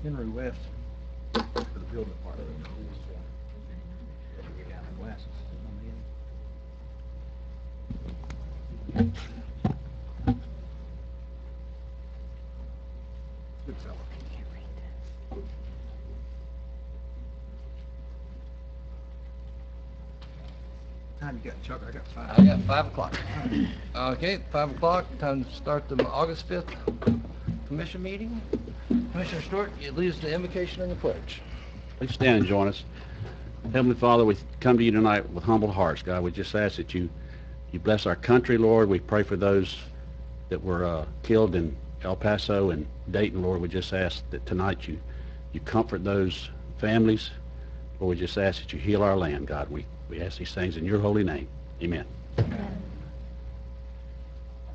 Henry West for the building department. Down in West. Good fellow. Time you got, Chuck? I got 5. I got 5 o'clock. Okay, 5 o'clock, time to start the August 5th commission meeting. Commissioner Stewart, you lead us to invocation and the pledge. Please stand and join us. Heavenly Father, we come to you tonight with humble hearts, God. We just ask that you bless our country, Lord. We pray for those that were killed in El Paso and Dayton, Lord. We just ask that tonight you comfort those families. Lord, we just ask that you heal our land, God. We ask these things in your holy name. Amen. Amen.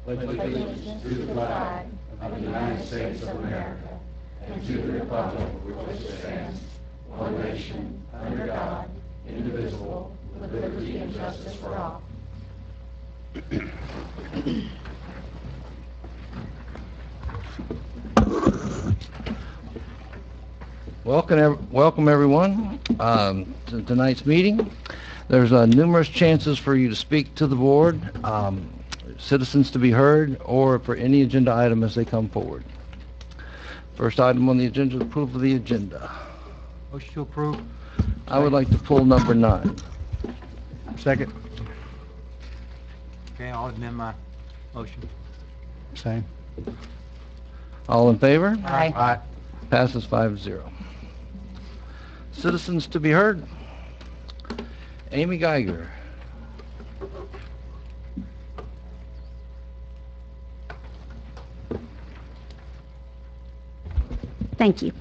Pledge allegiance to the flag of the United States of America and to the republic for which it stands, one nation, under God, indivisible, with liberty and justice for all. Welcome everyone to tonight's meeting. There's numerous chances for you to speak to the board, citizens to be heard, or for any agenda item as they come forward. First item on the agenda is approval of the agenda. Motion to approve. I would like to pull number 9. Second. Okay, I'll amend my motion. Same. All in favor? Aye. Aye. Passes 5-0. Citizens to be heard. Amy Geiger. Thank you.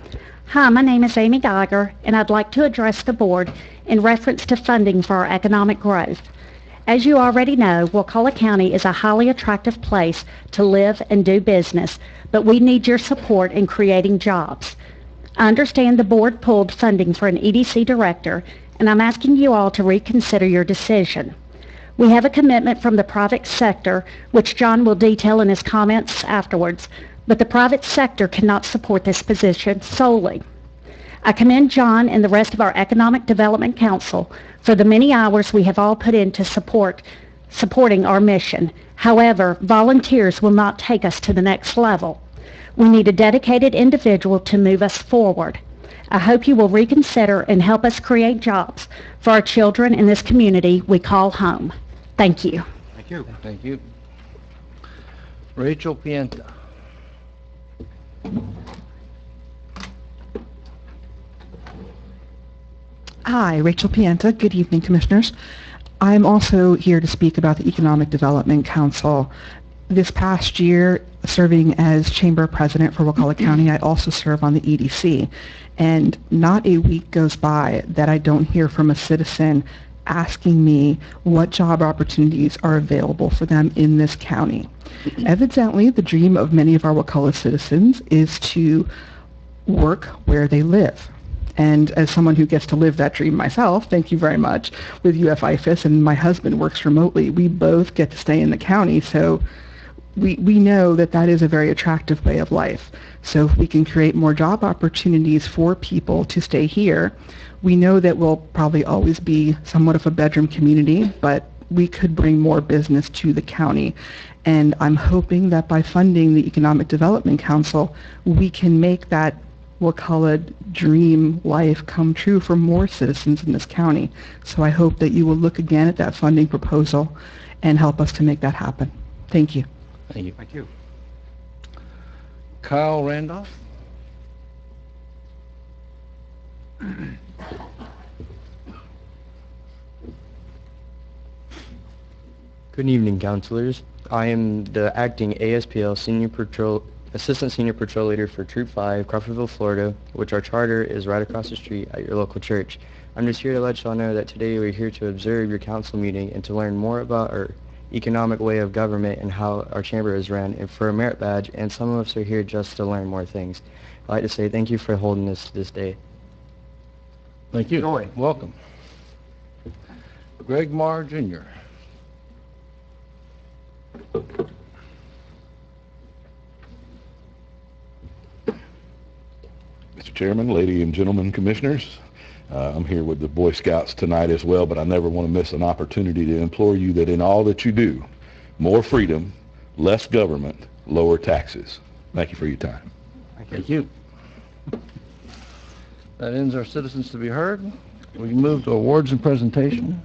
Hi, my name is Amy Geiger, and I'd like to address the board in reference to funding for our economic growth. As you already know, Wakulla County is a highly attractive place to live and do business, but we need your support in creating jobs. I understand the board pulled funding for an EDC director, and I'm asking you all to reconsider your decision. We have a commitment from the private sector, which John will detail in his comments afterwards, but the private sector cannot support this position solely. I commend John and the rest of our Economic Development Council for the many hours we have all put into supporting our mission. However, volunteers will not take us to the next level. We need a dedicated individual to move us forward. I hope you will reconsider and help us create jobs for our children in this community we call home. Thank you. Thank you. Thank you. Rachel Pienta. Hi, Rachel Pienta. Good evening, Commissioners. I'm also here to speak about the Economic Development Council. This past year, serving as Chamber President for Wakulla County, I also serve on the EDC. And not a week goes by that I don't hear from a citizen asking me what job opportunities are available for them in this county. Evidently, the dream of many of our Wakulla citizens is to work where they live. And as someone who gets to live that dream myself, thank you very much, with UFIFIS, and my husband works remotely, we both get to stay in the county, so we know that that is a very attractive way of life. So if we can create more job opportunities for people to stay here, we know that we'll probably always be somewhat of a bedroom community, but we could bring more business to the county. And I'm hoping that by funding the Economic Development Council, we can make that Wakulla dream life come true for more citizens in this county. So I hope that you will look again at that funding proposal and help us to make that happen. Thank you. Thank you. Thank you. Kyle Randolph. Good evening, councilors. I am the acting ASPL Assistant Senior Patrol Leader for Troop 5, Crawfordville, Florida, which our charter is right across the street at your local church. I'm just here to let y'all know that today we're here to observe your council meeting and to learn more about our economic way of government and how our chamber is run, and for a merit badge, and some of us are here just to learn more things. I'd like to say thank you for holding this day. Thank you. Joy. Welcome. Greg Marr, Jr. Mr. Chairman, ladies and gentlemen commissioners, I'm here with the Boy Scouts tonight as well, but I never want to miss an opportunity to implore you that in all that you do, more freedom, less government, lower taxes. Thank you for your time. Thank you. That ends our citizens to be heard. We move to awards and presentation.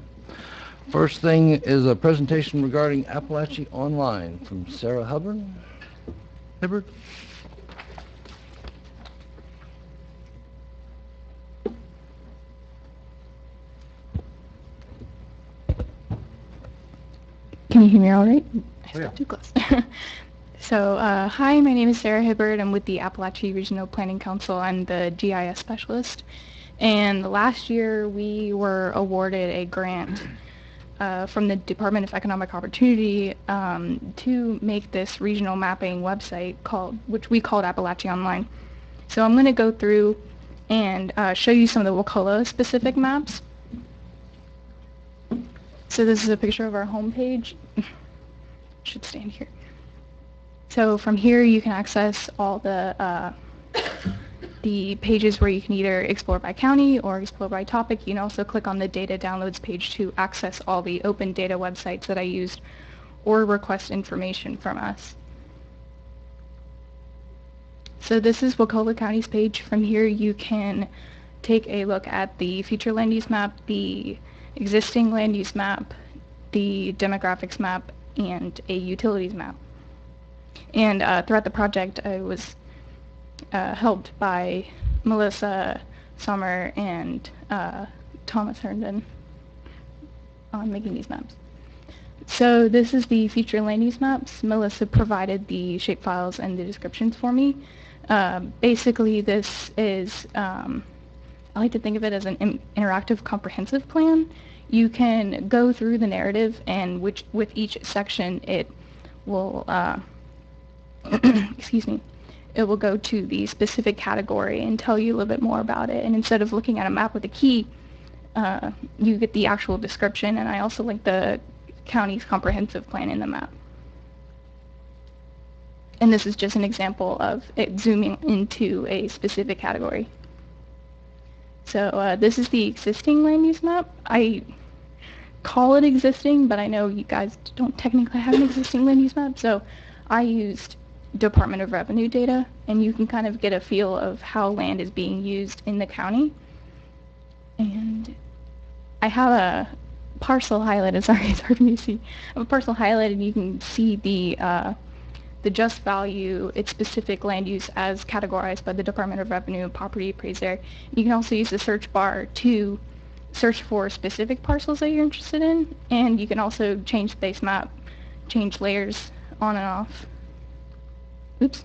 First thing is a presentation regarding Appalachia Online from Sarah Hubbard. Hibbard? Can you hear me all right? Oh, yeah. Too close. So, hi, my name is Sarah Hibbard. I'm with the Appalachia Regional Planning Council. I'm the GIS specialist. And last year, we were awarded a grant from the Department of Economic Opportunity to make this regional mapping website which we called Appalachia Online. So I'm going to go through and show you some of the Wakulla specific maps. So this is a picture of our homepage. Should stand here. So from here you can access all the pages where you can either explore by county or explore by topic. You can also click on the data downloads page to access all the open data websites that I used or request information from us. So this is Wakulla County's page. From here you can take a look at the future land use map, the existing land use map, the demographics map, and a utilities map. And throughout the project I was helped by Melissa Sommer and Thomas Herndon on making these maps. So this is the future land use maps. Melissa provided the shapefiles and the descriptions for me. Basically this is, I like to think of it as an interactive comprehensive plan. You can go through the narrative and with each section it will, excuse me, it will go to the specific category and tell you a little bit more about it. And instead of looking at a map with a key, you get the actual description, and I also like the county's comprehensive plan in the map. And this is just an example of it zooming into a specific category. So this is the existing land use map. I call it existing, but I know you guys don't technically have an existing land use map, so I used Department of Revenue data, and you can kind of get a feel of how land is being used in the county. And I have a parcel highlighted, sorry, it's hard for me to see. I have a parcel highlighted, you can see the just value, its specific land use as categorized by the Department of Revenue property appraiser. You can also use the search bar to search for specific parcels that you're interested in, and you can also change the base map, change layers on and off. Oops.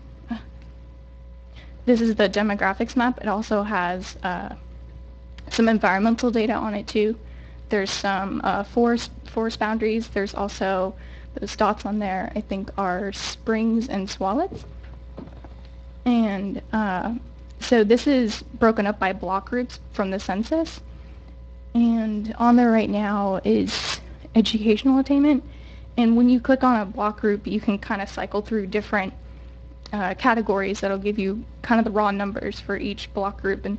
This is the demographics map. It also has some environmental data on it too. There's some forest boundaries. There's also those dots on there, I think, are springs and swallets. And so this is broken up by block groups from the census. And on there right now is educational attainment. And when you click on a block group, you can kind of cycle through different categories that'll give you kind of the raw numbers for each block group. And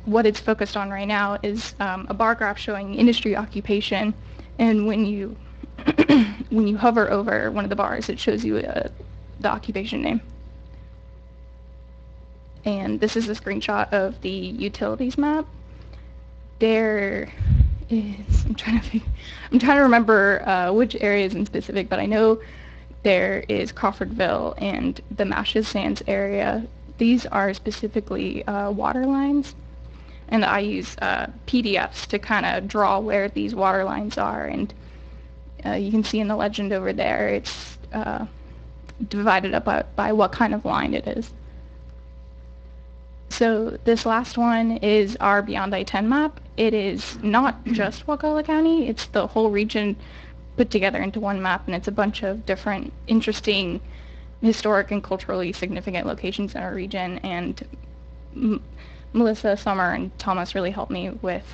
what it's focused on right now is a bar graph showing industry occupation. And when you when you hover over one of the bars, it shows you the occupation name. And this is a screenshot of the utilities map. There is, I'm trying to remember which areas in specific, but I know there is Crawfordville and the Mashes Sands area. These are specifically water lines, and I use PDFs to kind of draw where these water lines are. And you can see in the legend over there, it's divided up by what kind of line it is. So this last one is our Beyond I-10 map. It is not just Wakulla County, it's the whole region put together into one map, and it's a bunch of different interesting historic and culturally significant locations in our region. And Melissa, Summer, and Thomas really helped me with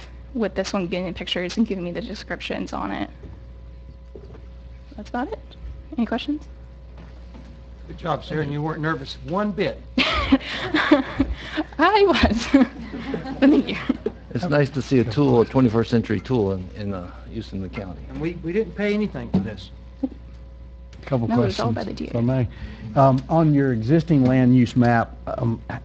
this one, getting the pictures and giving me the descriptions on it. That's about it. Any questions? Good job, Sarah, and you weren't nervous one bit. I was. But thank you. It's nice to see a 21st century tool in use in the county. And we didn't pay anything for this. Couple No, it was all questions, by the if I may. On your existing land use map,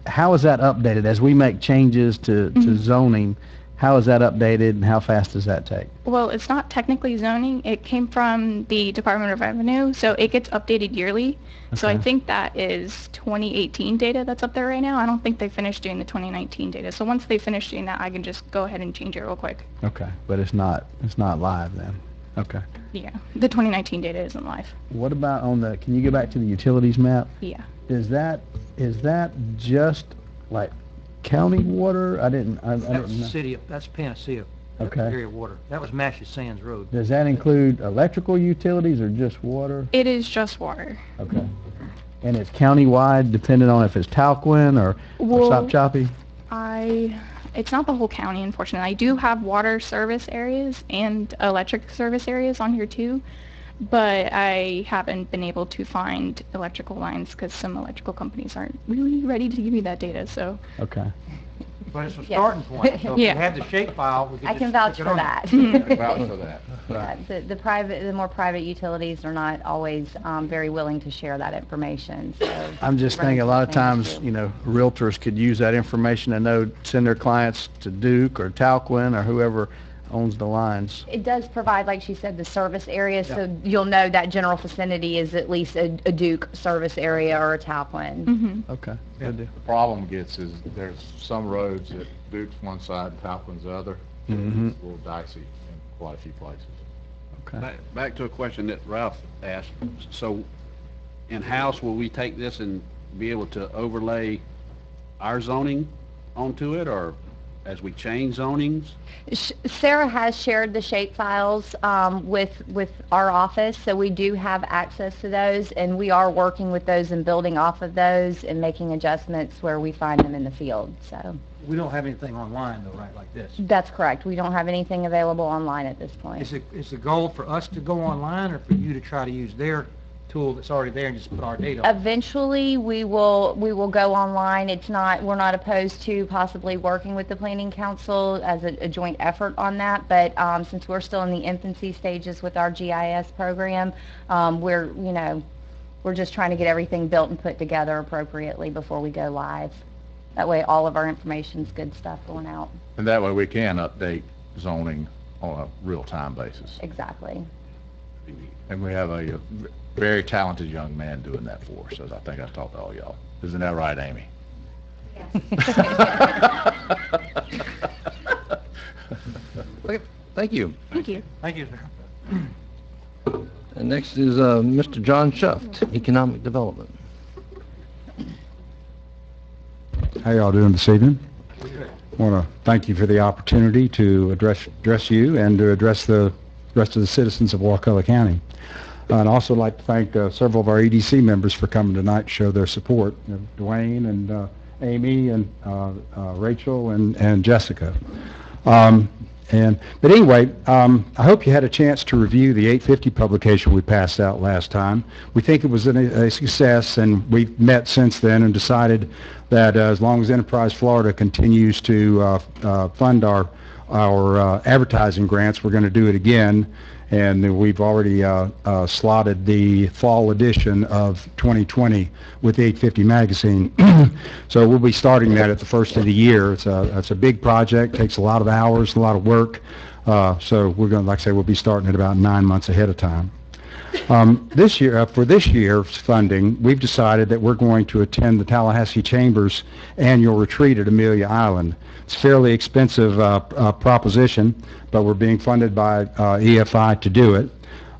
how is that updated? As we make changes to zoning, how is that updated and how fast does that take? Well, it's not technically zoning. It came from the Department of Revenue, so it gets updated yearly. So I Okay. think that is 2018 data that's up there right now. I don't think they finished doing the 2019 data. So once they finish doing that, I can just go ahead and change it real quick. Okay, but it's not live then? Okay. Yeah, the 2019 data isn't live. What about can you go back to the utilities map? Yeah. Is that just like county water? I didn't know. That's Panacea. Okay. Area water. That was Mashie Sands Road. Does that include electrical utilities or just water? It is just water. Okay. And it's countywide, depending on if it's Talquin or Well, Stop Choppy? It's not the whole county, unfortunately. I do have water service areas and electric service areas on here too, but I haven't been able to find electrical lines because some electrical companies aren't really ready to give me that data, so. Okay. But it's a Yes. starting point. So if Yeah. you have the shape file, we can I just can vouch stick it for on that. Vouch for that. Yeah, the more private utilities are not always very willing to share that information, so. I'm just running thinking a lot of through things times, too. realtors could use that information and know, send their clients to Duke or Talquin or whoever owns the lines. It does provide, like she said, the service area, so you'll know that general vicinity is at least a Duke service area or a Talquin. Mm-hmm. Okay, good deal. The problem gets is there's some roads that Duke's one side and Talquin's the other. Mhm. It's a little dicey in quite a few places. Okay. Back to a question that Ralph asked. So in-house, will we take this and be able to overlay our zoning onto it, or as we change zonings? Sarah has shared the shape files with our office, so we do have access to those, and we are working with those and building off of those and making adjustments where we find them in the field, so. We don't have anything online though, right, like this. That's correct. We don't have anything available online at this point. Is the goal for us to go online or for you to try to use their tool that's already there and just put our data on? Eventually, we will go online. We're not opposed to possibly working with the Planning Council as a joint effort on that, but since we're still in the infancy stages with our GIS program, we're just trying to get everything built and put together appropriately before we go live. That way, all of our information's good stuff going out. And that way we can update zoning on a real-time basis. Exactly. And we have a very talented young man doing that for us, as I think I've talked to all y'all. Isn't that right, Amy? Okay, thank you. Thank you. Thank you, sir. And next is Mr. John Schuft, Economic Development. How y'all doing this evening? I want to thank you for the opportunity to address you and to address the rest of the citizens of Wakulla County. I'd also like to thank several of our EDC members for coming tonight to show their support, Dwayne and Amy and Rachel and Jessica. But anyway, I hope you had a chance to review the 850 publication we passed out last time. We think it was a success, and we've met since then and decided that as long as Enterprise Florida continues to fund our advertising grants, we're going to do it again. And we've already slotted the fall edition of 2020 with the 850 magazine. So we'll be starting that at the first of the year. It's a big project, takes a lot of hours, a lot of work. So we're going to, like I say, we'll be starting it about 9 months ahead of time. This year, for this year's funding, we've decided that we're going to attend the Tallahassee Chamber's annual retreat at Amelia Island. It's a fairly expensive proposition, but we're being funded by EFI to do it.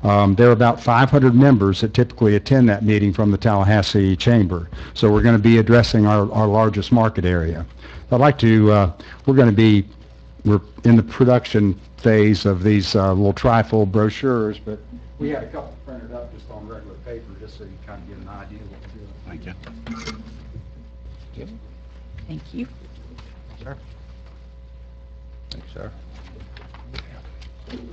There are about 500 members that typically attend that meeting from the Tallahassee Chamber. So we're going to be addressing our largest market area. I'd like to, we're in the production phase of these little trifold brochures, but we had a couple printed up just on regular paper, just so you kind of get an idea of what we're doing. Thank you. Thank you. Sir. Thanks, sir. Thanks.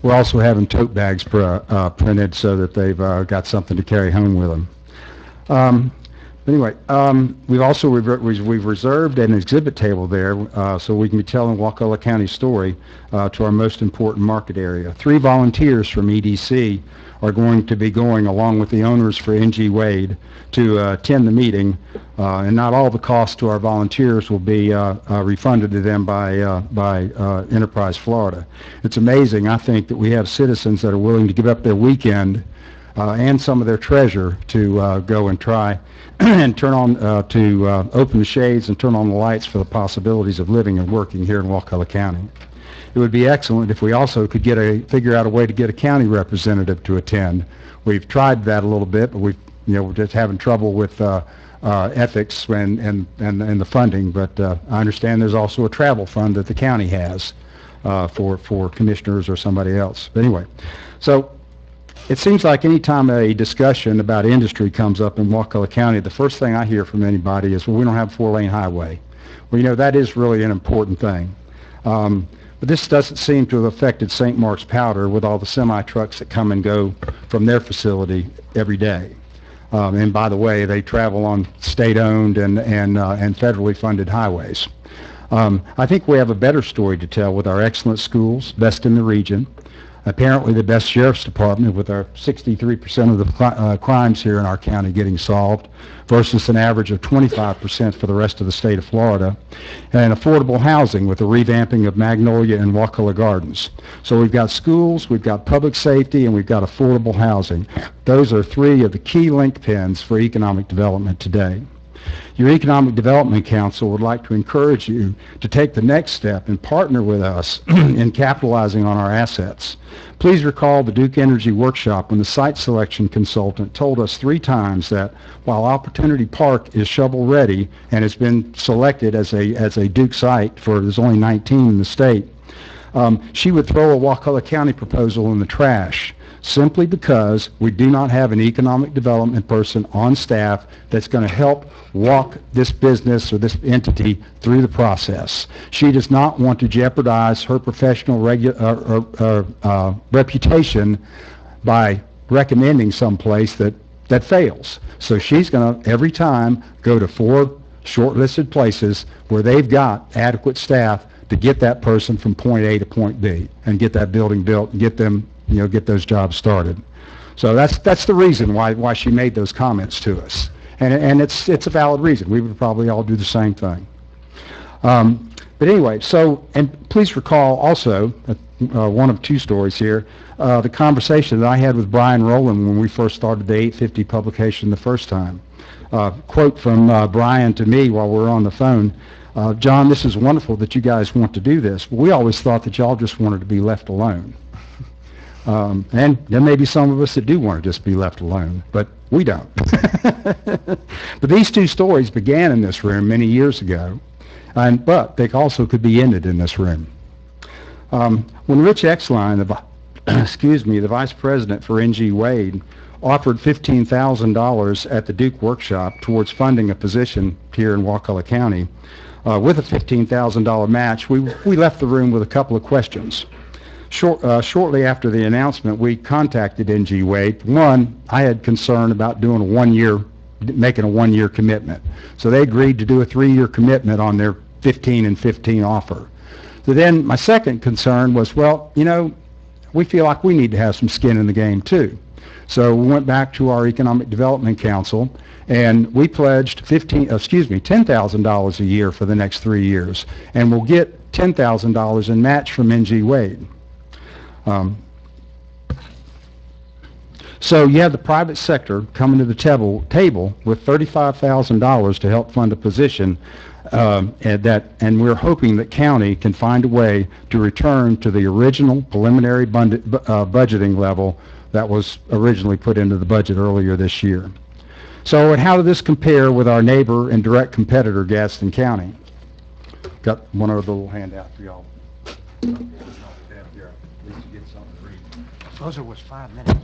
We're also having tote bags printed so that they've got something to carry home with them. Anyway, we've also we've reserved an exhibit table there so we can be telling Wakulla County's story to our most important market area. 3 volunteers from EDC are going to be going along with the owners for NG Wade to attend the meeting, and not all the costs to our volunteers will be refunded to them by Enterprise Florida. It's amazing, I think, that we have citizens that are willing to give up their weekend and some of their treasure to go and try and turn on, to open the shades and turn on the lights for the possibilities of living and working here in Wakulla County. It would be excellent if we also could figure out a way to get a county representative to attend. We've tried that a little bit, but we're just having trouble with ethics and the funding. But I understand there's also a travel fund that the county has for commissioners or somebody else. But anyway, so it seems like any time a discussion about industry comes up in Wakulla County, the first thing I hear from anybody is, well, we don't have a 4-lane highway. Well, that is really an important thing. But this doesn't seem to have affected St. Mark's Powder with all the semi-trucks that come and go from their facility every day. And by the way, they travel on state-owned and federally funded highways. I think we have a better story to tell with our excellent schools, best in the region, apparently the best sheriff's department with our 63% of the crimes here in our county getting solved versus an average of 25% for the rest of the state of Florida, and affordable housing with the revamping of Magnolia and Wakulla Gardens. So we've got schools, we've got public safety, and we've got affordable housing. Those are 3 of the key linchpins for economic development today. Your Economic Development Council would like to encourage you to take the next step and partner with us in capitalizing on our assets. Please recall the Duke Energy workshop when the site selection consultant told us 3 times that while Opportunity Park is shovel-ready and has been selected as a Duke site there's only 19 in the state, she would throw a Wakulla County proposal in the trash, simply because we do not have an economic development person on staff that's going to help walk this business or this entity through the process. She does not want to jeopardize her professional reputation by recommending someplace that fails. So she's going to, every time, go to 4 shortlisted places where they've got adequate staff to get that person from point A to point B and get that building built and get them, get those jobs started. So that's the reason why she made those comments to us, and it's a valid reason. We would probably all do the same thing. But anyway, and please recall also one of 2 stories here, the conversation that I had with Brian Rowland when we first started the 850 publication the first time. Quote from Brian to me while we were on the phone. John, this is wonderful that you guys want to do this, but we always thought that y'all just wanted to be left alone. And there may be some of us that do want to just be left alone, but we don't. But these 2 stories began in this room many years ago, but they also could be ended in this room. When Rich Exline, the vice president for NG Wade, offered $15,000 at the Duke workshop towards funding a position here in Wakulla County, with a $15,000 match, we left the room with a couple of questions. Shortly after the announcement, we contacted NG Wade. One, I had concern about doing making a 1-year commitment. So they agreed to do a 3-year commitment on their 15 and 15 offer. So then my second concern was, well, we feel like we need to have some skin in the game too. So we went back to our Economic Development Council and we pledged $10,000 a year for the next 3 years, and we'll get $10,000 in match from NG Wade. So you have the private sector coming to the table with $35,000 to help fund a position, and we're hoping that county can find a way to return to the original preliminary budgeting level that was originally put into the budget earlier this year. So how did this compare with our neighbor and direct competitor, Gadsden County? Got one other little handout for y'all. Buzzer was 5 minutes.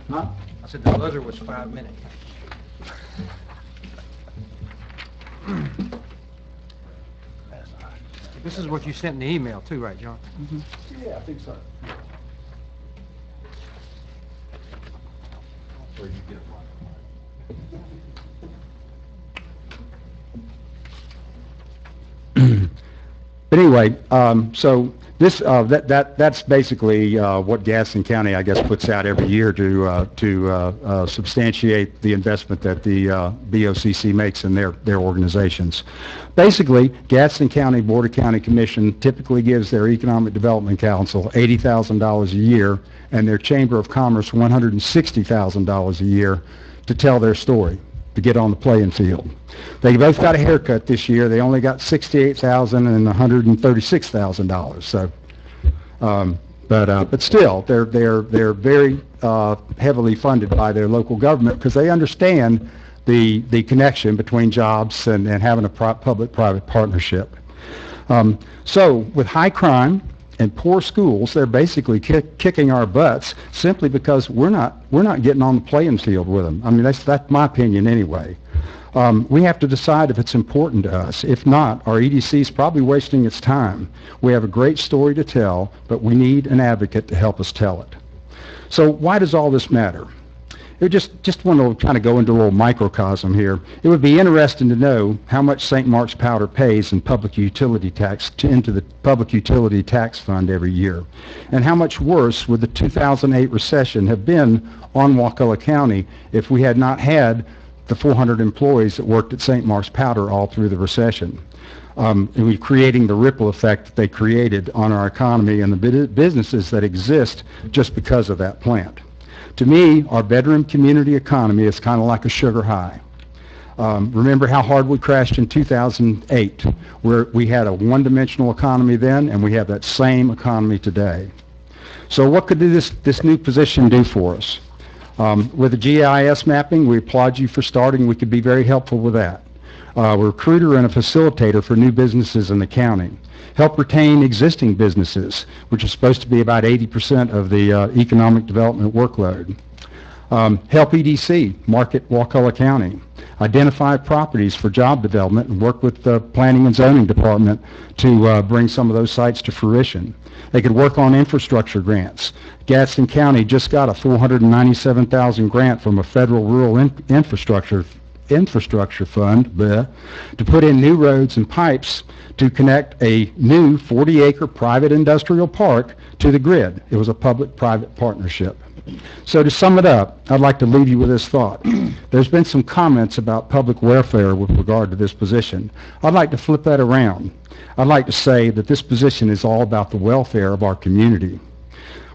Huh? I said the buzzer was 5 minutes. This is what you sent in the email too, right, John? Yeah, I think so. Where you get one. But anyway, so this, that's basically what Gaston County, I guess, puts out every year to substantiate the investment that the BOCC makes in their organizations. Basically, Gaston County Board of County Commission typically gives their Economic Development Council $80,000 a year and their Chamber of Commerce $160,000 a year to tell their story, to get on the playing field. They both got a haircut this year. They only got $68,000 and $136,000. So, but still, they're very heavily funded by their local government because they understand the connection between jobs and having a public-private partnership. So, with high crime and poor schools, they're basically kicking our butts simply because we're not getting on the playing field with them. I mean, that's my opinion anyway. We have to decide if it's important to us. If not, our EDC is probably wasting its time. We have a great story to tell, but we need an advocate to help us tell it. So why does all this matter? It just want to kind of go into a little microcosm here. It would be interesting to know how much St. Mark's Powder pays in public utility tax into the Public Utility Tax Fund every year, and how much worse would the 2008 recession have been on Wakulla County if we had not had the 400 employees that worked at St. Mark's Powder all through the recession. And we're creating the ripple effect that they created on our economy and the businesses that exist just because of that plant. To me, our bedroom community economy is kind of like a sugar high. Remember how hard we crashed in 2008, where we had a one-dimensional economy then, and we have that same economy today. So what could this new position do for us? With the GIS mapping, we applaud you for starting. We could be very helpful with that. A recruiter and a facilitator for new businesses in the county. Help retain existing businesses, which is supposed to be about 80% of the economic development workload. Help EDC market Wakulla County. Identify properties for job development and work with the Planning and Zoning Department to bring some of those sites to fruition. They could work on infrastructure grants. Gaston County just got a $497,000 grant from a federal rural infrastructure fund to put in new roads and pipes to connect a new 40-acre private industrial park to the grid. It was a public-private partnership. So to sum it up, I'd like to leave you with this thought. There's been some comments about public welfare with regard to this position. I'd like to flip that around. I'd like to say that this position is all about the welfare of our community.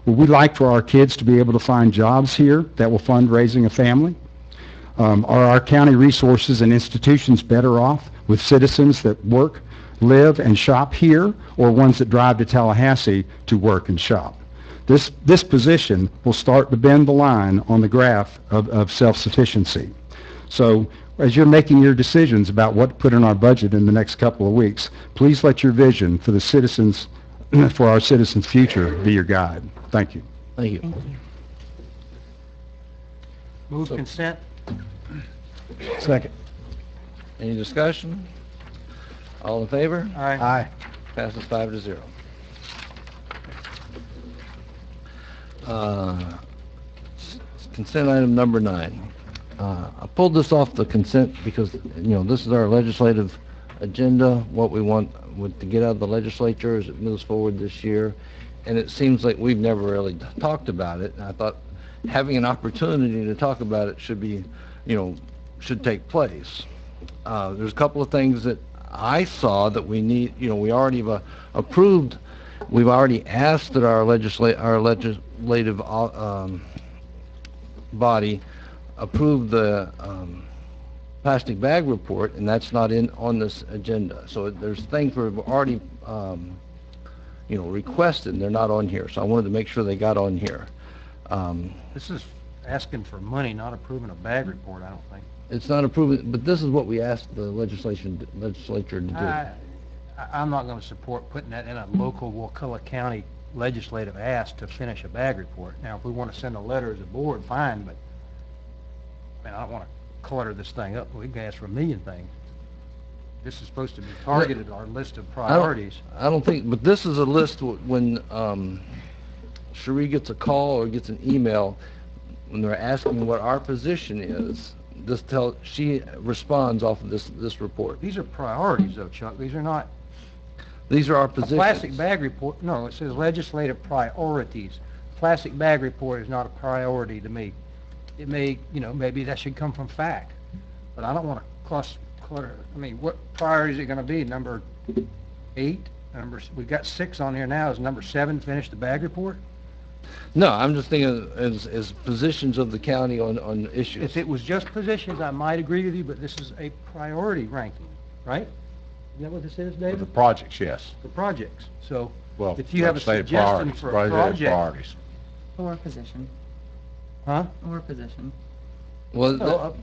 Would we like for our kids to be able to find jobs here that will fund raising a family? Are our county resources and institutions better off with citizens that work, live, and shop here, or ones that drive to Tallahassee to work and shop? This position will start to bend the line on the graph of self-sufficiency. So as you're making your decisions about what to put in our budget in the next couple of weeks, please let your vision for the citizens, for our citizens' future, be your guide. Thank you. Thank you. Thank you. Move consent. Second. Any discussion? All in favor? Aye. Aye. Passes 5-0. Consent item number 9. I pulled this off the consent because, this is our legislative agenda, what we want to get out of the legislature as it moves forward this year. And it seems like we've never really talked about it. And I thought having an opportunity to talk about it should be, should take place. There's a couple of things that I saw that we need, we already have approved. We've already asked that our legislative body approve the plastic bag report, and that's not on this agenda. So there's things we've already, requested, and they're not on here. So I wanted to make sure they got on here. This is asking for money, not approving a bag report, I don't think. It's not approving, but this is what we asked the legislature to do. I'm not going to support putting that in a local Wakulla County legislative ask to finish a bag report. Now, if we want to send a letter as a board, fine, but I don't want to clutter this thing up. We can ask for a million things. This is supposed to be targeted, our list of I priorities. don't think, but this is a list when Cherie gets a call or gets an email, when they're asking what our position is, she responds off of this report. These are priorities though, Chuck. These are not, These are our a positions. plastic bag report, no, it says legislative priorities. Plastic bag report is not a priority to me. It may, maybe that should come from FAC, but I don't want to clutter. I mean, what priority is it going to be? Number 8? We've got 6 on here now. Is number 7 finish the bag report? No, I'm just thinking as positions of the county on issues. If it was just positions, I might agree with you, but this is a priority ranking, right? Isn't that what this is, The David? projects, yes. For projects. So Well, if you have a legislative suggestion priorities, for a legislative project, priorities. Or position. huh? Or position. Well, So,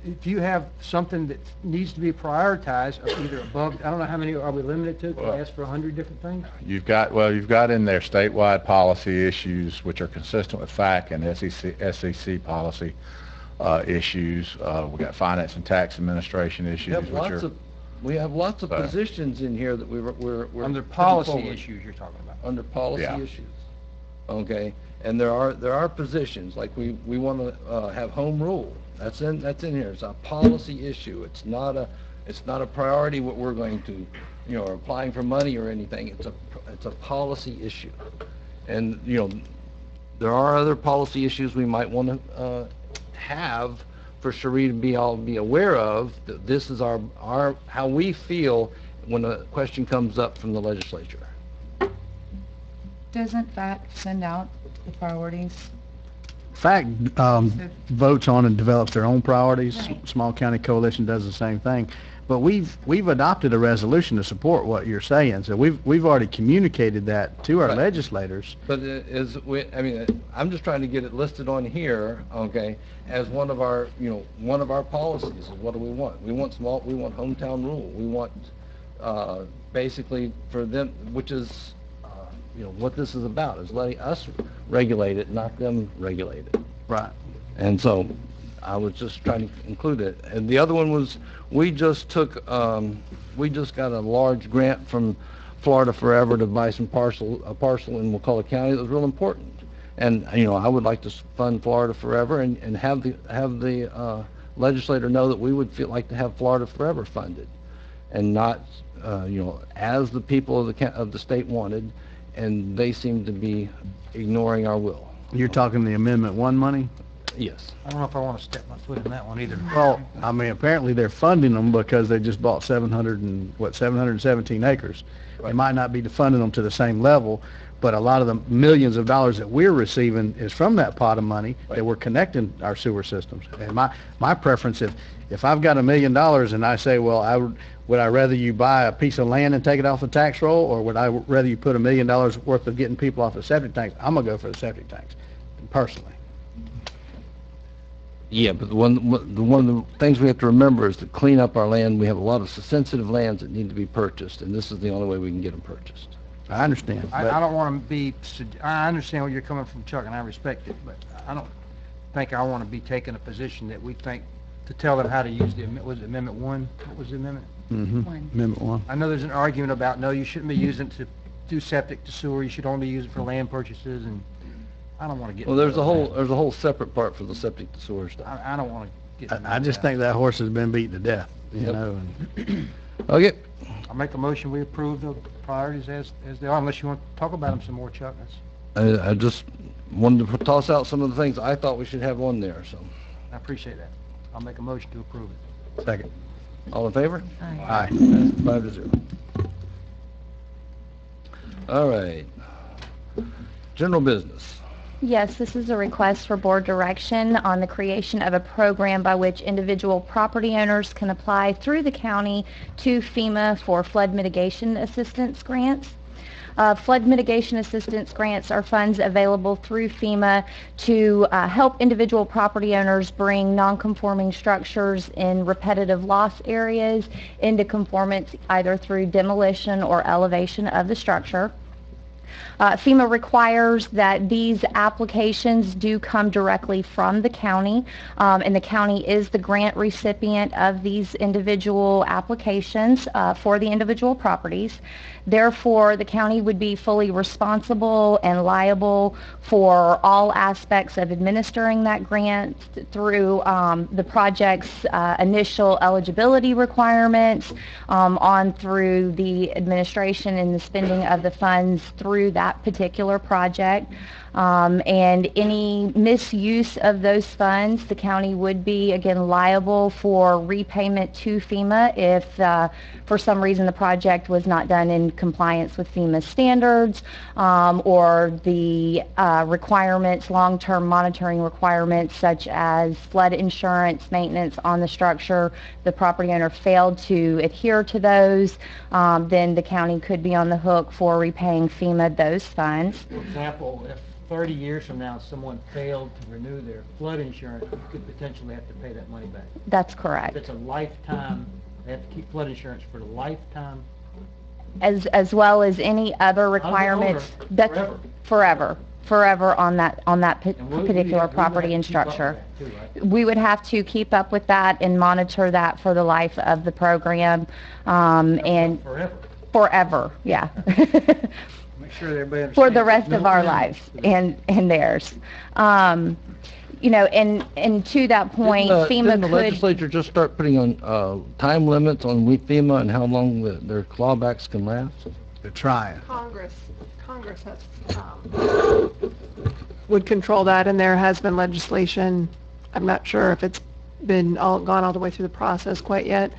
if you have something that needs to be prioritized, either above, I don't know how many are we limited to? Can we ask for 100 different things? You've got in there statewide policy issues which are consistent with FAC and SEC policy issues. We've got finance and tax administration issues, we have lots of So- positions in here that we're Under putting policy forward. issues you're talking about. Under policy Yeah. issues. Okay, and there are positions, like we want to have home rule. That's in here. It's a policy issue. It's not a priority what we're going to, or applying for money or anything. It's a policy issue. And, there are other policy issues we might want to have for Cherie to be aware of, that this is our how we feel when a question comes up from the legislature. Doesn't FAC send out the priorities? FAC votes on and develops their own priorities. Right. Small County Coalition does the same thing. But we've adopted a resolution to support what you're saying. So we've already communicated that to our Right. legislators. But I'm just trying to get it listed on here, okay, as one of our policies. Is what do we want? We want hometown rule. We want, basically for them, which is, what this is about, is letting us regulate it, not them regulate it. Right. And so, I was just trying to include it. And the other one was, we just got a large grant from Florida Forever to buy a parcel in Wakulla County that was real important. And, I would like to fund Florida Forever and have the legislator know that we would like to have Florida Forever funded, and not, as the people of the state wanted, and they seem to be ignoring our will. You're talking the Amendment 1 money? Yes. I don't know if I want to step my foot in that one either. Well, I mean, apparently they're funding them because they just bought 717 acres. They Right. might not be funding them to the same level, but a lot of the millions of dollars that we're receiving is from that pot of money that Right. we're connecting our sewer systems. And my preference, if I've got $1 million and I say, well, would I rather you buy a piece of land and take it off the tax roll, or would I rather you put $1 million worth of getting people off the septic tanks? I'm gonna go for the septic tanks, personally. Yeah, but one of the things we have to remember is to clean up our land. We have a lot of sensitive lands that need to be purchased, and this is the only way we can get them purchased. I understand. I but- don't want to be, I understand where you're coming from, Chuck, and I respect it, but I don't think I want to be taking a position that we think, to tell them how to use was it Amendment 1? What was the amendment? One. Amendment 1. I know there's an argument about, no, you shouldn't be using it to do septic to sewer, you should only use it for land purchases, and I don't want to get Well, into there's that. a whole separate part for the septic to sewer stuff. I don't want to get into I just that. think that horse has been beaten to death, you Yep. know. and- Okay. I'll make a motion, we approve the priorities as they are, unless you want to talk about them some more, Chuck. That's- I just wanted to toss out some of the things I thought we should have on there, so. I appreciate that. I'll make a motion to approve it. Second. All in favor? Aye. 5-0. All right. General business. Yes, this is a request for board direction on the creation of a program by which individual property owners can apply through the county to FEMA for flood mitigation assistance grants. Flood mitigation assistance grants are funds available through FEMA to help individual property owners bring non-conforming structures in repetitive loss areas into conformance, either through demolition or elevation of the structure. FEMA requires that these applications do come directly from the county, and the county is the grant recipient of these individual applications for the individual properties. Therefore, the county would be fully responsible and liable for all aspects of administering that grant through the project's initial eligibility requirements, on through the administration and the spending of the funds through that particular project. And any misuse of those funds, the county would be, again, liable for repayment to FEMA if for some reason the project was not done in compliance with FEMA standards, or the requirements, long-term monitoring requirements such as flood insurance, maintenance on the structure, the property owner failed to adhere to those, then the county could be on the hook for repaying FEMA those funds. For example, if 30 years from now someone failed to renew their flood insurance, you could potentially have to pay that money back. That's correct. If it's a lifetime, they have to keep flood insurance for the lifetime. As well as any other requirements. That's forever on that particular property and structure. We would have to keep up with that and monitor that for the life of the program, and forever, yeah. Make sure everybody understands. For the rest of our lives and theirs. You know, and to that point, FEMA Didn't the legislature just start putting on time limits on FEMA and how long their clawbacks can last? They're trying. Congress has, would control that, and there has been legislation. I'm not sure if it's been gone all the way through the process quite yet,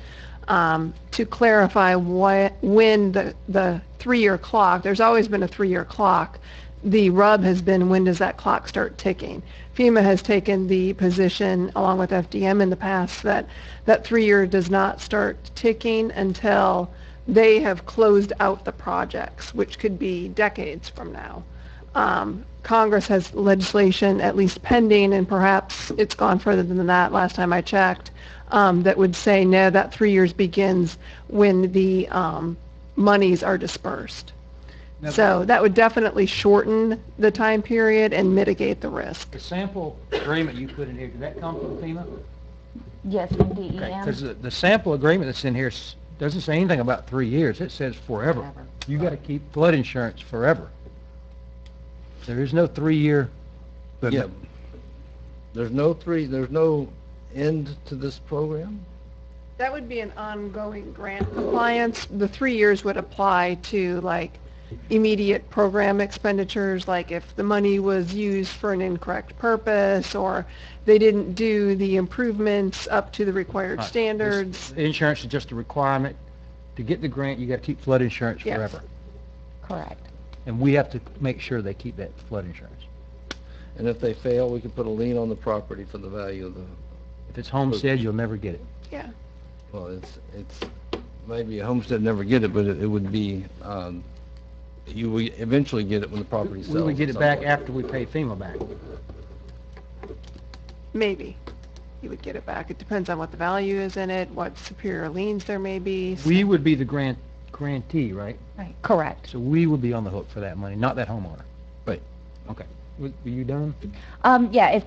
to clarify when the 3-year clock, there's always been a 3-year clock. The rub has been, when does that clock start ticking? FEMA has taken the position, along with FDM in the past, that 3-year does not start ticking until they have closed out the projects, which could be decades from now. Congress has legislation at least pending, and perhaps it's gone further than that last time I checked, that would say, no, that 3 years begins when the monies are dispersed. So that would definitely shorten the time period and mitigate the risk. The sample agreement you put in here, did that come from FEMA? Yes, from DEM. Because the sample agreement that's in here doesn't say anything about 3 years. It says forever. You got to keep flood insurance forever. There is no 3-year. Yeah. There's no end to this program? That would be an ongoing grant compliance. The 3 years would apply to, like, immediate program expenditures, like if the money was used for an incorrect purpose, or they didn't do the improvements up to the required standards. Insurance is just a requirement. To get the grant, you got to keep flood insurance forever. Correct. And we have to make sure they keep that flood insurance. And if they fail, we can put a lien on the property for the value of the... If it's homestead, you'll never get it. Yeah. Well, it's maybe a homestead never get it, but it would be, you will eventually get it when the property sells. We would get at it some back point. after we pay FEMA back. Maybe. You would get it back. It depends on what the value is in it, what superior liens there may be. We would be the grantee, right? Right. Correct. So we would be on the hook for that money, not that homeowner. Right. Okay. Were you done? Yeah, if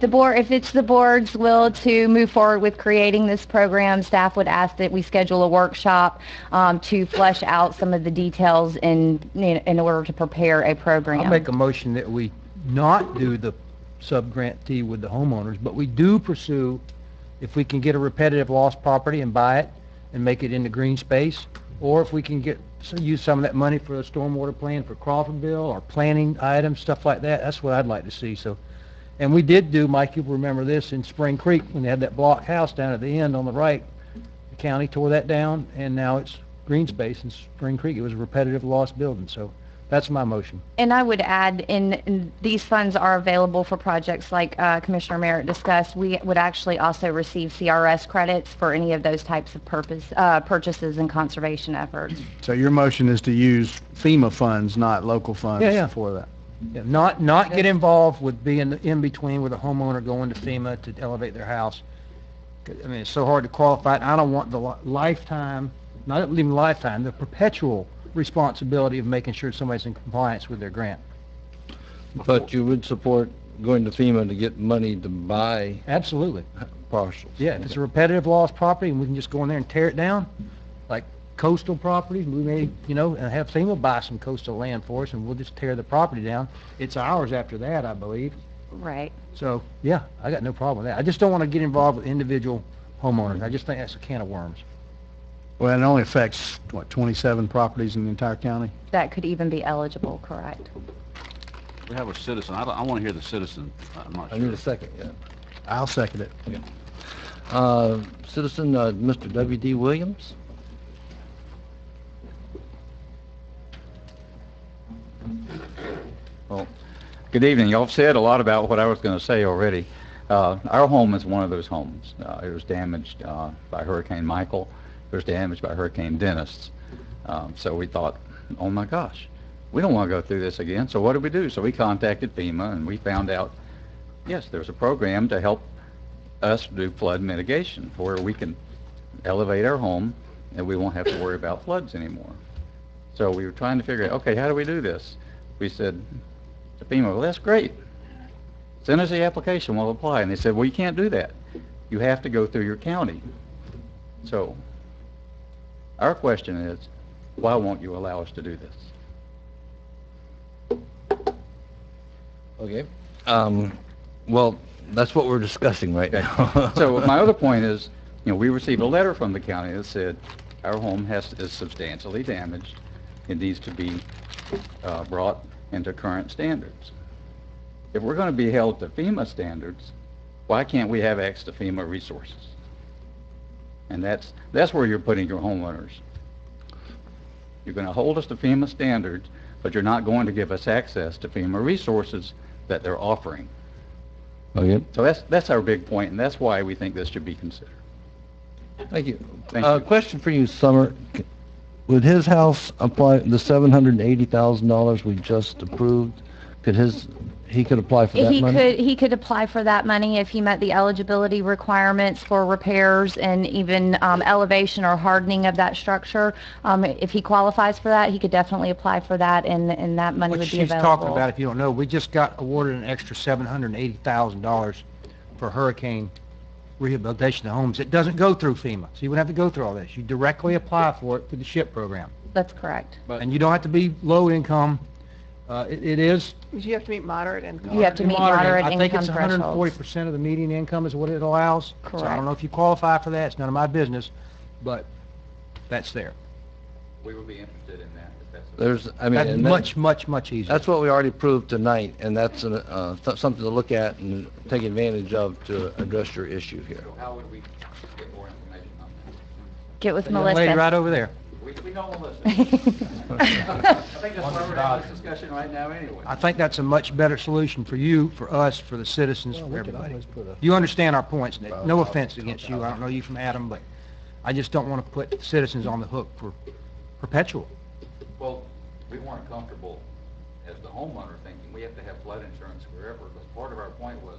it's the board's will to move forward with creating this program, staff would ask that we schedule a workshop to flesh out some of the details in order to prepare a program. I'll make a motion that we not do the sub-grantee with the homeowners, but we do pursue, if we can get a repetitive loss property and buy it and make it into green space, or if we can use some of that money for a stormwater plan for Crawfordville or planning items, stuff like that. That's what I'd like to see. So, and we did do, Mike, you remember this, in Spring Creek when they had that block house down at the end on the right. The county tore that down, and now it's green space in Spring Creek. It was a repetitive loss building. So that's my motion. And I would add, in these funds are available for projects like Commissioner Merritt discussed. We would actually also receive CRS credits for any of those types of purchases and conservation efforts. So your motion is to use FEMA funds, not local funds for that? Yeah, not get involved with being in between with a homeowner going to FEMA to elevate their house. I mean, it's so hard to qualify it. I don't want the lifetime, not even lifetime, the perpetual responsibility of making sure somebody's in compliance with their grant. But you would support going to FEMA to get money to buy Absolutely. parcels? Yeah, if it's a repetitive loss property, and we can just go in there and tear it down, like coastal properties, we may, and have FEMA buy some coastal land for us, and we'll just tear the property down. It's ours after that, I believe. Right. So, yeah, I got no problem with that. I just don't want to get involved with individual homeowners. I just think that's a can of worms. Well, it only affects, 27 properties in the entire county? That could even be eligible, correct? We have a citizen. I want to hear the citizen. I'm not I sure. need a second, yeah. I'll second it. Citizen, Mr. W.D. Williams? Well, good evening. Y'all have said a lot about what I was going to say already. Our home is one of those homes. It was damaged by Hurricane Michael. It was damaged by Hurricane Dennis. So we thought, oh my gosh, we don't want to go through this again. So what did we do? So we contacted FEMA, and we found out, yes, there's a program to help us do flood mitigation where we can elevate our home and we won't have to worry about floods anymore. So we were trying to figure out, okay, how do we do this? We said to FEMA, well, that's great. Send us the application, we'll apply. And they said, well, you can't do that. You have to go through your county. So our question is, why won't you allow us to do this? Okay. Well, that's what we're discussing right now. So my other point is, we received a letter from the county that said our home is substantially damaged. It needs to be brought into current standards. If we're going to be held to FEMA standards, why can't we have access to FEMA resources? And that's where you're putting your homeowners. You're going to hold us to FEMA standards, but you're not going to give us access to FEMA resources that they're offering. Okay. So that's our big point, and that's why we think this should be considered. Thank you. Thank you. Question for you, Summer. Would his house apply, the $780,000 we just approved, he could apply for that money? He could apply for that money if he met the eligibility requirements for repairs and even elevation or hardening of that structure. If he qualifies for that, he could definitely apply for that, and that money What would be she's available. talking about, if you don't know, we just got awarded an extra $780,000 for hurricane rehabilitation of homes. It doesn't go through FEMA, so you wouldn't have to go through all this. You directly apply for it through the SHIP program. That's correct. And you don't have to be low income. It is You have to meet moderate income. You have to meet moderate I think income it's thresholds. 140% of the median income is what it allows. So I Correct. don't know if you qualify for that. It's none of my business, but that's there. We would be interested in that. If that's That's and much easier. that's what we already proved tonight, and that's something to look at and take advantage of to address your issue here. So how would we get more information on that? Get with The young Melissa. lady right over there. We know Melissa. I think that's why we're having this discussion right now anyway. I think that's a much better solution for you, for us, for the citizens, for everybody. You understand our points, Nick. No offense against you. I don't know you from Adam, but I just don't want to put citizens on the hook for perpetual. Well, we weren't comfortable as the homeowner thinking we have to have flood insurance wherever, because part of our point was,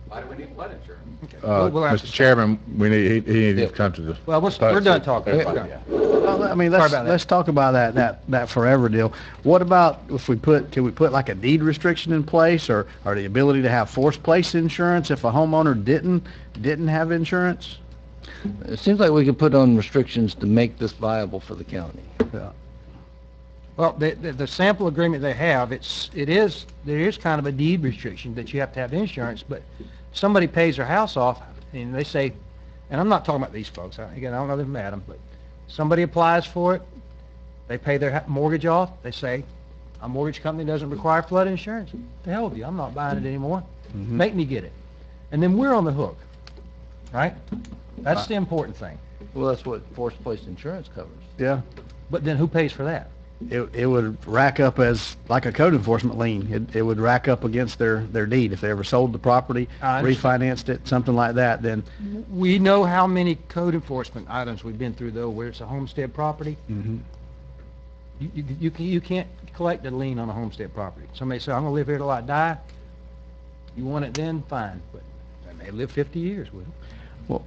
why do we need flood insurance? We'll have to- Mr. Chairman, he needs to come to the... Well, we're done talking. Yeah. We're done. Well, I mean, Sorry about that. let's talk about that forever deal. What about if can we put like a deed restriction in place, or the ability to have forced place insurance if a homeowner didn't have insurance? It seems like we could put on restrictions to make this viable for the county. Yeah. Well, the sample agreement they have, there is kind of a deed restriction that you have to have insurance, but somebody pays their house off, and they say, and I'm not talking about these folks, again, I don't know them from Adam, but somebody applies for it, they pay their mortgage off, they say, a mortgage company doesn't require flood insurance. The hell with you, I'm not buying it anymore. Make me get it. And then we're on the hook, right? That's the important thing. Well, that's what forced place insurance covers. Yeah. But then who pays for that? It would rack up as like a code enforcement lien. It would rack up against their deed if they ever sold the property, I understand. refinanced it, something like that. Then We know how many code enforcement items we've been through, though, where it's a homestead property. You can't collect a lien on a homestead property. Somebody say, I'm gonna live here till I die. You want it then, fine, but they may live 50 years with it.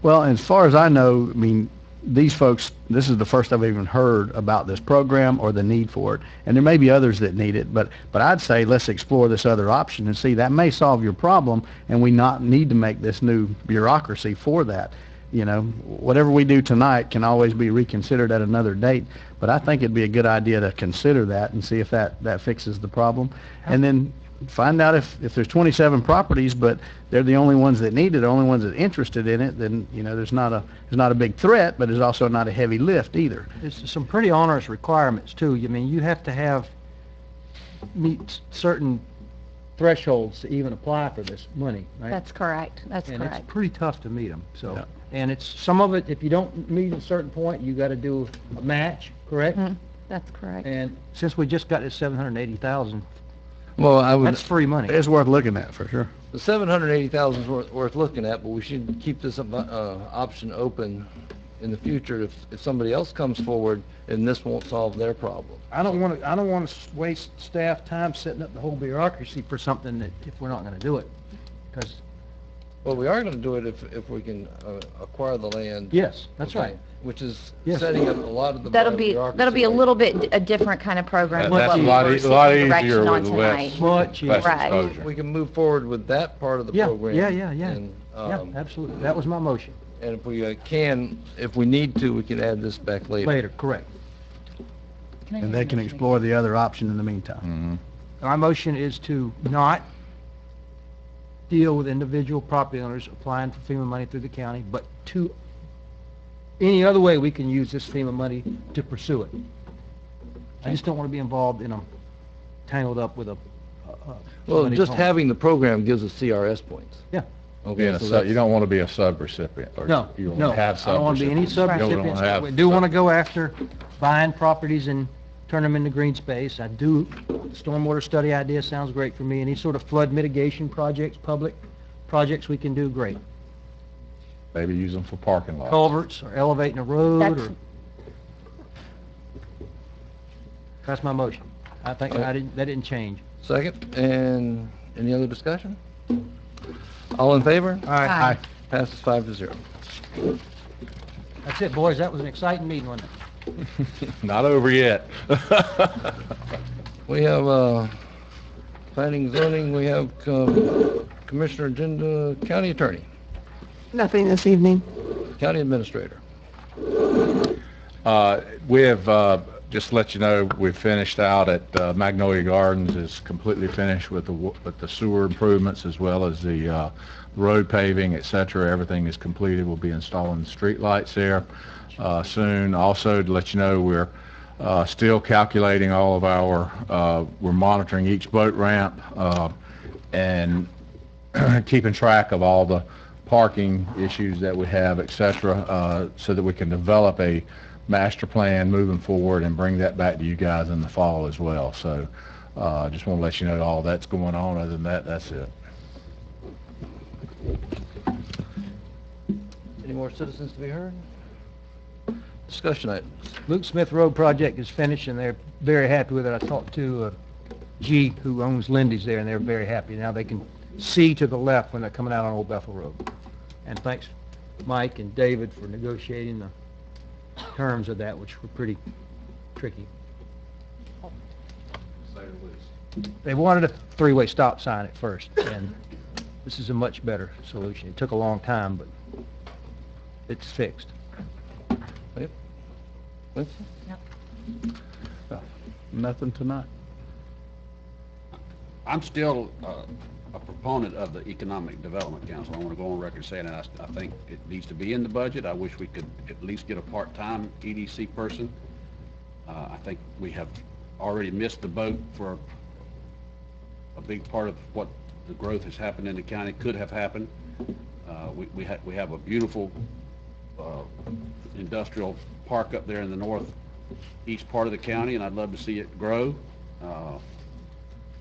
well, as far as I know, I mean, these folks, this is the first I've even heard about this program or the need for it. And there may be others that need it, but I'd say let's explore this other option and see. That may solve your problem, and we not need to make this new bureaucracy for that. You know, whatever we do tonight can always be reconsidered at another date, but I think it'd be a good idea to consider that and see if that fixes the problem. And then find out if there's 27 properties, but they're the only ones that need it, the only ones that are interested in it, then, you know, there's not a big threat, but there's also not a heavy lift either. There's some pretty onerous requirements too. I mean, you have to meet certain thresholds to even apply for this money, right? That's correct. That's And correct. it's pretty tough to meet them, so. Yeah. And it's, some of it, if you don't meet a certain point, you gotta do a match, correct? That's correct. And since we just got this 780,000, Well, I would, that's free money. It's worth looking at for sure. the 780,000 is worth looking at, but we should keep this option open in the future if somebody else comes forward and this won't solve their problem. I don't wanna waste staff time setting up the whole bureaucracy for something that, if we're not gonna do it. 'Cause, Well, we are going to do it if we can acquire the land. yes, that's Okay, right. Which is Yes. setting up a lot of the That'll be bureaucracy. a little bit a different kind of program. That's than a what lot, we're a lot seeking easier direction on with tonight. less, Much easier. less Right. exposure. We can move forward with that part of the Yeah, program. yeah. And, Yeah, absolutely. That was my motion. and if we if we need to, we can add this back later. Later, correct. And they can explore the other option in the meantime. My motion is to not deal with individual property owners applying for FEMA money through the county, but to any other way we can use this FEMA money to pursue it. I just don't want to be involved in tangled up with Well, somebody's just home. having the program gives us CRS points. Yeah. Okay, so You that's, don't want to be a sub-recipient. Or No, you want no, to have I don't want to be any sub-recipients. You don't wanna sub-recipients. have We do want to go after buying properties and turn them into green space. I do, stormwater study idea sounds great for me. Any sort of flood mitigation projects, public projects we can do, great. Maybe use them for parking lots. Culverts or elevating a road That's- or... That's my motion. I think that didn't change. second, and any other discussion? All in favor? Aye. Passes 5-0. That's it, boys. That was an exciting meeting, wasn't it? Not over yet. We have, planning, zoning, we have, commissioner agenda, county attorney, Nothing this evening. county administrator. We have, just to let you know, we've finished out at Magnolia Gardens, is completely finished with the sewer improvements as well as the road paving, et cetera. Everything is completed. We'll be installing street lights there soon. Also, to let you know, we're still calculating all of our, we're monitoring each boat ramp and keeping track of all the parking issues that we have, et cetera, so that we can develop a master plan moving forward and bring that back to you guys in the fall as well. So just want to let you know all that's going on. Other than that, that's it. Any more citizens to be heard? Discussion items. Luke Smith Road project is finished, and they're very happy with it. I talked to G, who owns Lindy's there, and they're very happy. Now they can see to the left when they're coming out on Old Bethel Road. And thanks, Mike and David, for negotiating the terms of that, which were pretty tricky. They wanted a three-way stop sign at first, and this is a much better solution. It took a long time, but it's fixed. Winston? Nothing tonight. I'm still a proponent of the Economic Development Council. I want to go on record saying that I think it needs to be in the budget. I wish we could at least get a part-time EDC person. I think we have already missed the boat for a big part of what the growth has happened in the county could have happened. We have a beautiful industrial park up there in the northeast part of the county, and I'd love to see it grow.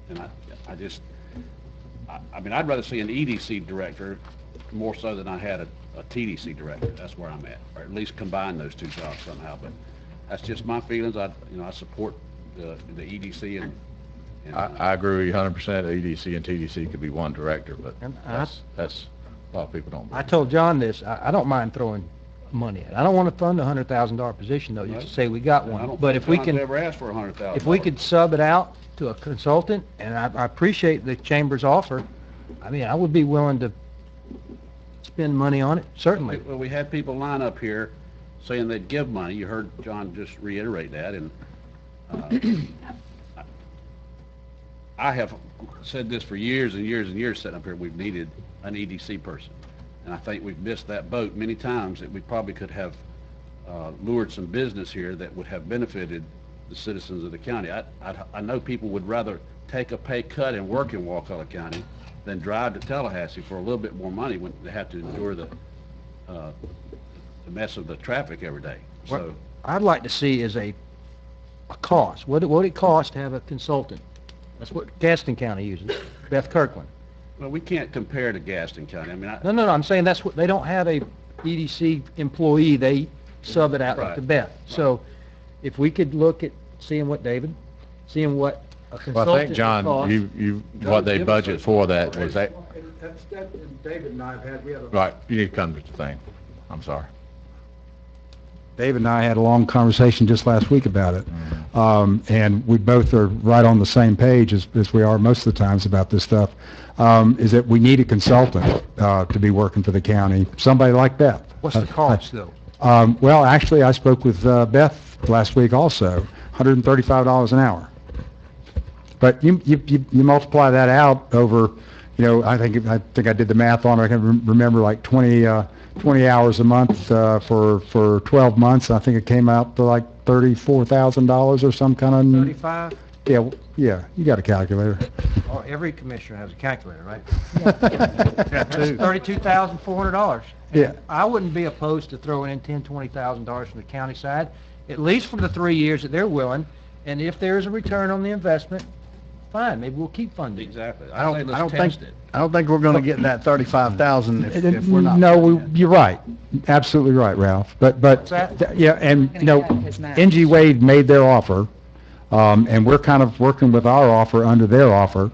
And I mean, I'd rather see an EDC director more so than I had a TDC director. That's where I'm at, or at least combine those two jobs somehow. But that's just my feelings. I support the EDC and I agree with you 100%. EDC and TDC could be one director, but And that's a lot of people don't. I told John this, I don't mind throwing money at. I don't want to fund a $100,000 position, though, just to say we got I one. don't But think if we John's can, ever asked for $100,000. if we could sub it out to a consultant, and I appreciate the chamber's offer, I mean, I would be willing to spend money on it, certainly. Well, we had people line up here saying they'd give money. You heard John just reiterate that, and I have said this for years and years and years, sitting up here, we've needed an EDC person. And I think we've missed that boat many times, that we probably could have lured some business here that would have benefited the citizens of the county. I know people would rather take a pay cut and work in Wakulla County than drive to Tallahassee for a little bit more money when they have to endure the mess of the traffic every day. What So I'd like to see is a cost. What it costs to have a consultant? That's what Gaston County uses, Beth Kirkland. well, we can't compare to Gaston County. I mean, No, I'm saying that's what, they don't have a EDC employee, they sub it out Right. to Beth. So if we could look at seeing what seeing what a Well, consultant I think, would John, cost. what they budget for that was that, David and I have had, we had a right, you need to come to the thing. I'm sorry. David and I had a long conversation just last week about it. And we both are right on the same page as we are most of the times about this stuff, is that we need a consultant to be working for the county, somebody like Beth. What's the cost, though? Well, actually, I spoke with Beth last week also, $135 an hour. But you multiply that out over, I think I did the math on it. I can remember like 20 hours a month for 12 months. I think it came out to like $34,000 or some kind of. 35? Yeah. You got a calculator. Oh, every commissioner has a calculator, right? Yeah, That's $32,400. Yeah. I wouldn't be opposed to throwing in $20,000 from the county side, at least for the 3 years that they're willing. And if there's a return on the investment, fine, maybe we'll keep funding. exactly. I don't Let's think test it. I don't think we're going to get that 35,000 if we're not. No, you're right. Absolutely right, Ralph. But that? yeah, and Gonna cut his match. NG Wade made their offer, and we're kind of working with our offer under their offer.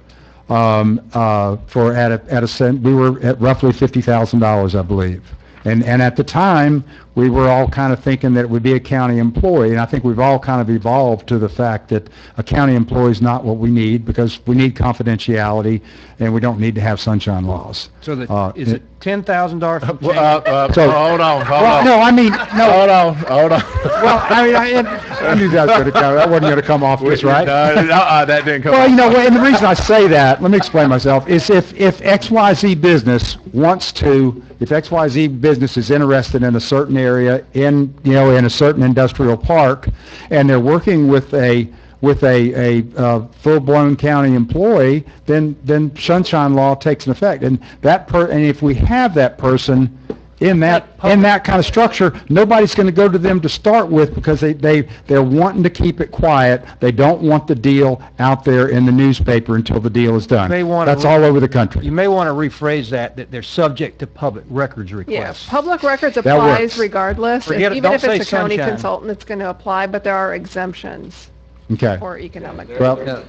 For at a cent, we were at roughly $50,000, I believe. And at the time, we were all kind of thinking that it would be a county employee, and I think we've all kind of evolved to the fact that a county employee is not what we need, because we need confidentiality, and we don't need to have sunshine laws. So is it $10,000 from So- Hold on. Well, no, I mean, no. Hold on. Well, I knew that was going to come. That wasn't going to come off this, right? No, that didn't come. Well, and the reason I say that, let me explain myself, is if XYZ business wants to, if XYZ business is interested in a certain area in a certain industrial park, and they're working with a full-blown county employee, then sunshine law takes an effect. And and if we have that person in that kind of structure, nobody's going to go to them to start with, because they're wanting to keep it quiet. They don't want the deal out there in the newspaper until the deal is done. That's all over the country. You may want to rephrase that they're subject to public records Yeah, requests. public records works. applies regardless. Forget it, Even don't if it's say a county sunshine. consultant, it's going to apply, but there are exemptions Okay. for economic Well,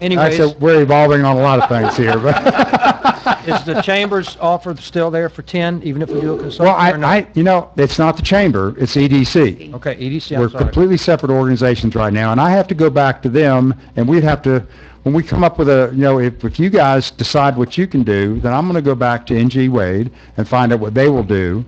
Anyways, so we're evolving on a lot of things here, but. is the chamber's offer still there for 10, even if we do a Well, consultant or not? it's not the chamber, it's EDC. Okay, EDC, We're I'm sorry. completely separate organizations right now, and I have to go back to them, and we'd have to, when we come up with if you guys decide what you can do, then I'm going to go back to NG Wade and find out what they will do,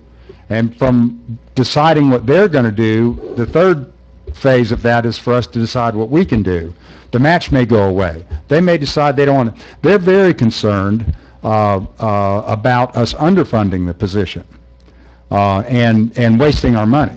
and from deciding what they're going to do, the third phase of that is for us to decide what we can do. The match may go away. They may decide they don't want to. They're very concerned about us underfunding the position and wasting our money.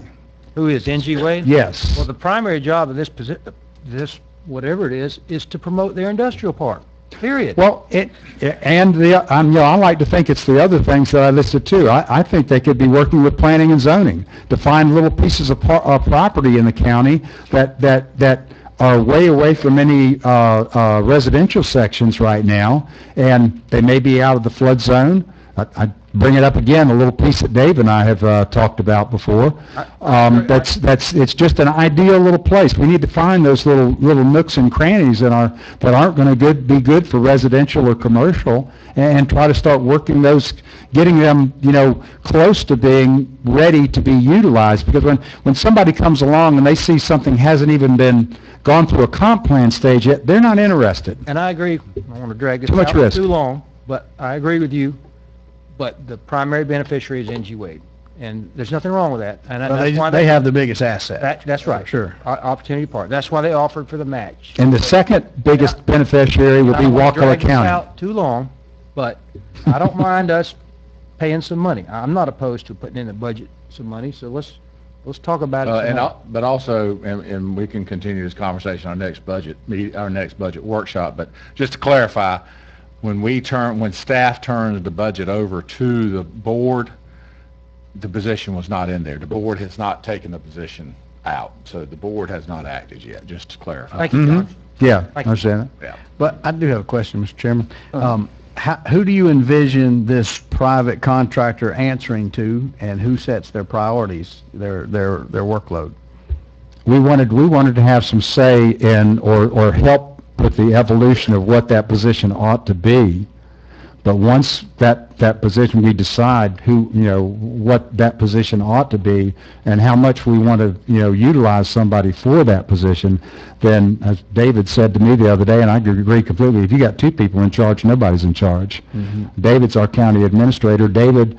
Who is, NG Wade? Yes. Well, the primary job of this whatever it is to promote their industrial park, period. Well, I like to think it's the other things that I listed too. I think they could be working with planning and zoning to find little pieces of property in the county that are way away from any residential sections right now, and they may be out of the flood zone. I bring it up again, a little piece that Dave and I have talked about before. It's just an ideal little place. We need to find those little nooks and crannies that aren't going to be good for residential or commercial, and try to start working those, getting them, close to being ready to be utilized. Because when somebody comes along and they see something hasn't even been gone through a comp plan stage yet, they're not interested. And I agree, I don't want to drag this Too much out risk. too long, but I agree with you. But the primary beneficiary is NG Wade, and there's nothing wrong with that. And Well, that's why they have the biggest asset. That's right. Sure. Opportunity Park. That's why they offered for the match. And the second biggest beneficiary would I be don't want to Wakulla drag this County. out too long, but I don't mind us paying some money. I'm not opposed to putting in the budget some money, so let's talk about it. some more. But also, and we can continue this conversation on our next budget workshop, but just to clarify, when staff turns the budget over to the board, the position was not in there. The board has not taken the position out, so the board has not acted yet, just to clarify. Thank you, John. Yeah, I Thank you. understand that. Yeah. But I do have a question, Mr. Chairman. Who do you envision this private contractor answering to, and who sets their priorities, their workload? We wanted to have some say in, or help with the evolution of what that position ought to be. But once that position, we decide what that position ought to be and how much we want to, utilize somebody for that position, then, as David said to me the other day, and I agree completely, if you got two people in charge, nobody's in charge. Mm-hmm. David's our county administrator. David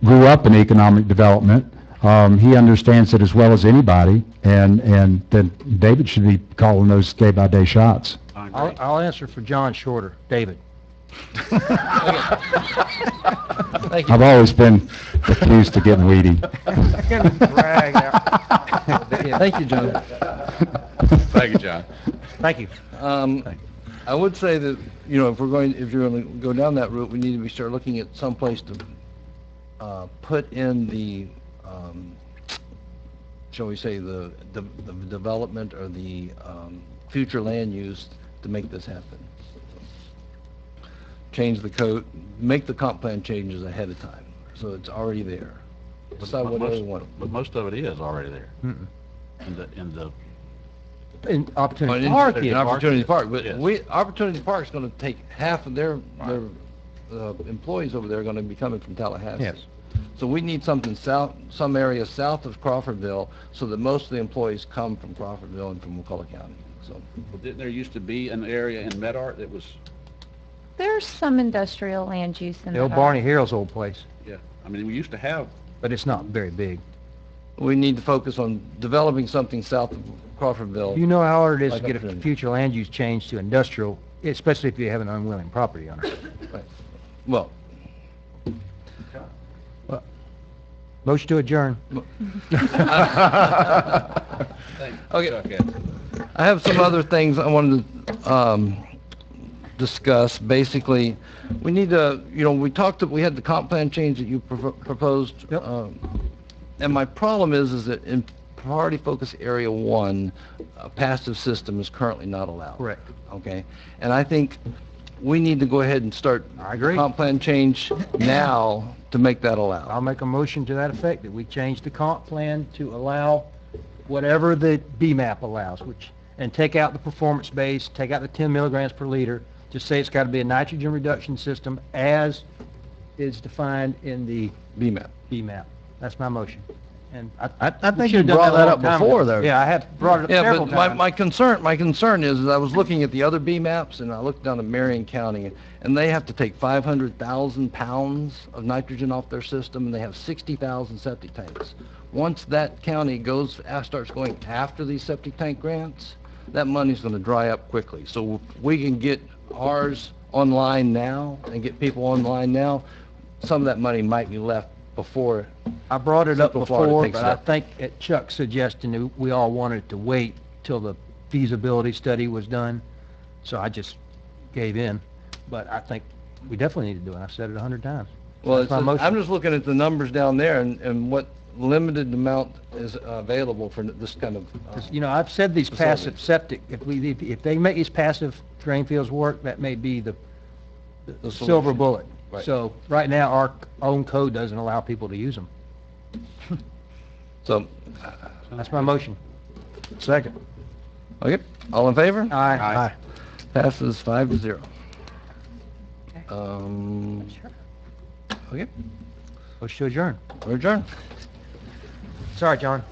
grew up in economic development. He understands it as well as anybody, and then David should be calling those day-by-day shots. I'll answer for John Shorter. David. Thank you. I've always been accused of getting weedy. Thank you, John. Thank you, John. Thank you. I would say that, if you're going to go down that route, we need to start looking at some place to put in the, shall we say, the development or the future land use to make this happen. Change the code, make the comp plan changes ahead of time, so it's already there. Decide whatever you want. But most of it is already there. Mm-mm. In Opportunity Park is. Opportunity Park, but Yes. Opportunity Park's going to take half of their employees over there are going to be coming from Tallahassee. Yes. So we need something some area south of Crawfordville, so that most of the employees come from Crawfordville and from Wakulla County. So Well, didn't there used to be an area in Medart that was, There's some industrial land use in The old that. Barney Harrell's old place, we used to have, but it's not very big. we need to focus on developing something south of Crawfordville. You know how hard it is Like to get a opportunity. future land use change to industrial, especially if you have an unwilling property owner. Right. Well, Motion to adjourn. okay. I have some other things I wanted to discuss. Basically, we need to, we had the comp plan change that you proposed. Yep. And my problem is that in priority focus area 1, a passive system is currently not allowed. Correct. Okay? And I think we need to go ahead and start I agree. comp plan change now to make that allowed. I'll make a motion to that effect, that we change the comp plan to allow whatever the BMAP allows, and take out the performance base, take out the 10 milligrams per liter, just say it's got to be a nitrogen reduction system as is defined in the BMAP. That's my motion. And I think we you should've done brought a that long up time before, ago. though. Yeah, I have brought it up Yeah, several but times. my concern is I was looking at the other BMAPs, and I looked down at Marion County, and they have to take 500,000 pounds of nitrogen off their system, and they have 60,000 septic tanks. Once that county starts going after these septic tank grants, that money's going to dry up quickly. So if we can get ours online now and get people online now, some of that money might be left before. I brought it up Central Florida before, takes but I that. think at Chuck's suggestion, we all wanted to wait till the feasibility study was done, so I just gave in. But I think we definitely need to do it. I've said it 100 times. Well, That's my motion. I'm just looking at the numbers down there and what limited amount is available for this kind of. 'Cause, I've said these passive septic, if they make these passive drain fields work, that may be the silver solution. bullet. Right. So right now, our own code doesn't allow people to use them. So, That's my motion. Second. okay, all in favor? Aye. Passes 5-0. Okay, Motion to adjourn. we're adjourned. Sorry, John.